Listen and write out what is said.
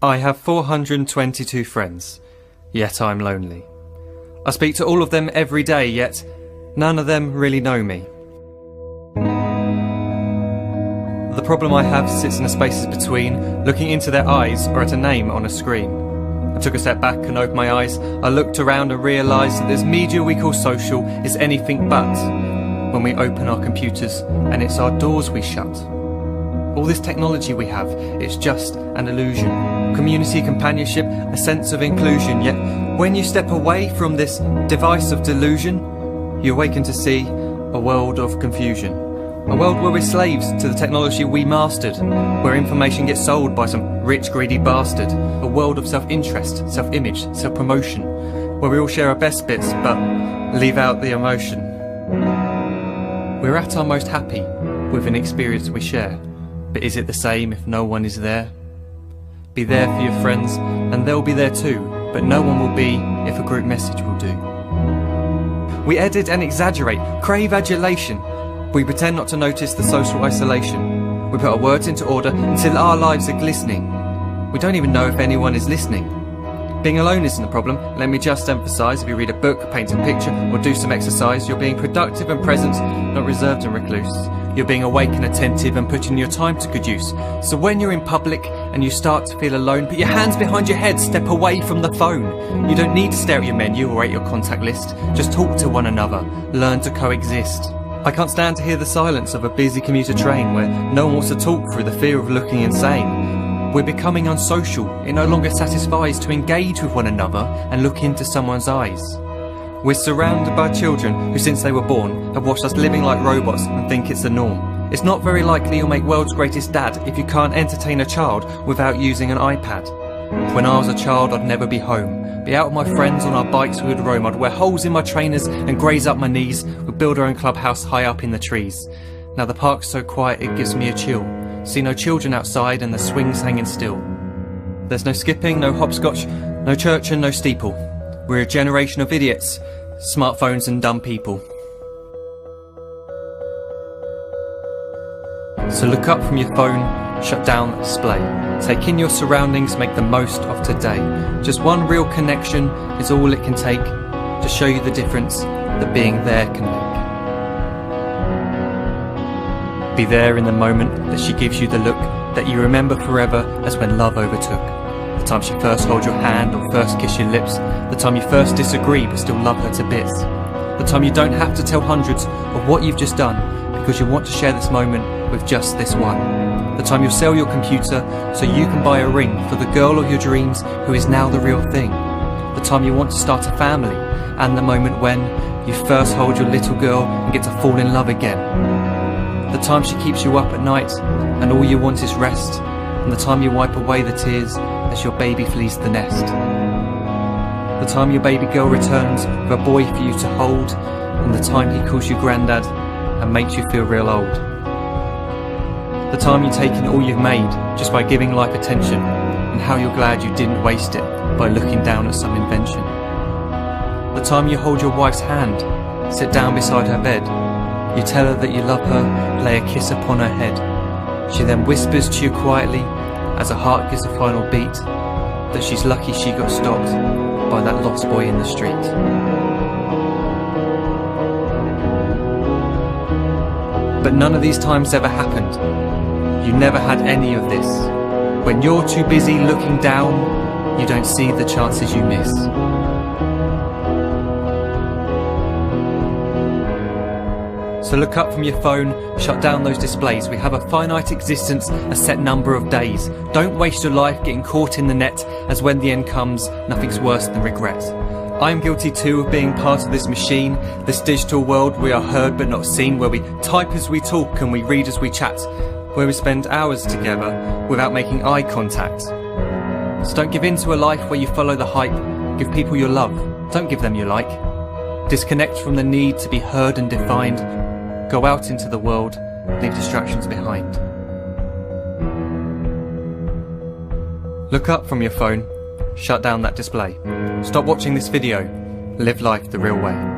I have 422 friends, yet I'm lonely. I speak to all of them every day, yet none of them really know me. The problem I have sits in the spaces between looking into their eyes or at a name on a screen. I took a step back and opened my eyes. I looked around and realised that this media we call social is anything but when we open our computers and it's our doors we shut. All this technology we have, it's just an illusion. Community, companionship, a sense of inclusion. Yet when you step away from this device of delusion, you awaken to see a world of confusion. A world where we're slaves to the technology we mastered, where information gets sold by some rich, greedy bastard. A world of self-interest, self-image, self-promotion, where we all share our best bits but leave out the emotion. We're at our most happy with an experience we share. But is it the same if no one is there? Be there for your friends, and they'll be there too, but no one will be if a group message will do. We edit and exaggerate, crave adulation. We pretend not to notice the social isolation. We put our words into order until our lives are glistening. We don't even know if anyone is listening. Being alone isn't a problem. Let me just emphasise, if you read a book, paint a picture, or do some exercise, you're being productive and present, not reserved and recluse. You're being awake and attentive and putting your time to good use. So when you're in public and you start to feel alone, put your hands behind your head, step away from the phone. You don't need to stare at your menu or at your contact list. Just talk to one another. Learn to coexist. I can't stand to hear the silence of a busy commuter train where no one wants to talk through the fear of looking insane. We're becoming unsocial. It no longer satisfies to engage with one another and look into someone's eyes. We're surrounded by children who, since they were born, have watched us living like robots and think it's the norm. It's not very likely you'll make world's greatest dad if you can't entertain a child without using an iPad. When I was a child, I'd never be home. Be out with my friends on our bikes, we would roam. I'd wear holes in my trainers and graze up my knees. We'd build our own clubhouse high up in the trees. Now the park's so quiet it gives me a chill. See no children outside and the swings hanging still. There's no skipping, no hopscotch, no church and no steeple. We're a generation of idiots, smartphones and dumb people. So look up from your phone, shut down the display. Take in your surroundings, make the most of today. Just one real connection is all it can take to show you the difference that being there can make. Be there in the moment that she gives you the look that you remember forever as when love overtook. The time she first holds your hand or first kiss your lips. The time you first disagree but still love her to bits. The time you don't have to tell hundreds of what you've just done because you want to share this moment with just this one. The time you'll sell your computer so you can buy a ring for the girl of your dreams who is now the real thing. The time you want to start a family, and the moment when you first hold your little girl and get to fall in love again. The time she keeps you up at night and all you want is rest, and the time you wipe away the tears as your baby flees the nest. The time your baby girl returns with a boy for you to hold, and the time he calls you granddad and makes you feel real old. The time you take in all you've made just by giving life attention, and how you're glad you didn't waste it by looking down at some invention. The time you hold your wife's hand, sit down beside her bed, you tell her that you love her, lay a kiss upon her head. She then whispers to you quietly, as her heart gives a final beat, that she's lucky she got stopped by that lost boy in the street. But none of these times ever happened. You never had any of this. When you're too busy looking down, you don't see the chances you miss. So look up from your phone, shut down those displays. We have a finite existence, a set number of days. Don't waste your life getting caught in the net, as when the end comes, nothing's worse than regret. I'm guilty too of being part of this machine, this digital world we are heard but not seen, where we type as we talk and we read as we chat, where we spend hours together without making eye contact. So don't give in to a life where you follow the hype. Give people your love, don't give them your like. Disconnect from the need to be heard and defined. Go out into the world, leave distractions behind. Look up from your phone, shut down that display. Stop watching this video, live life the real way.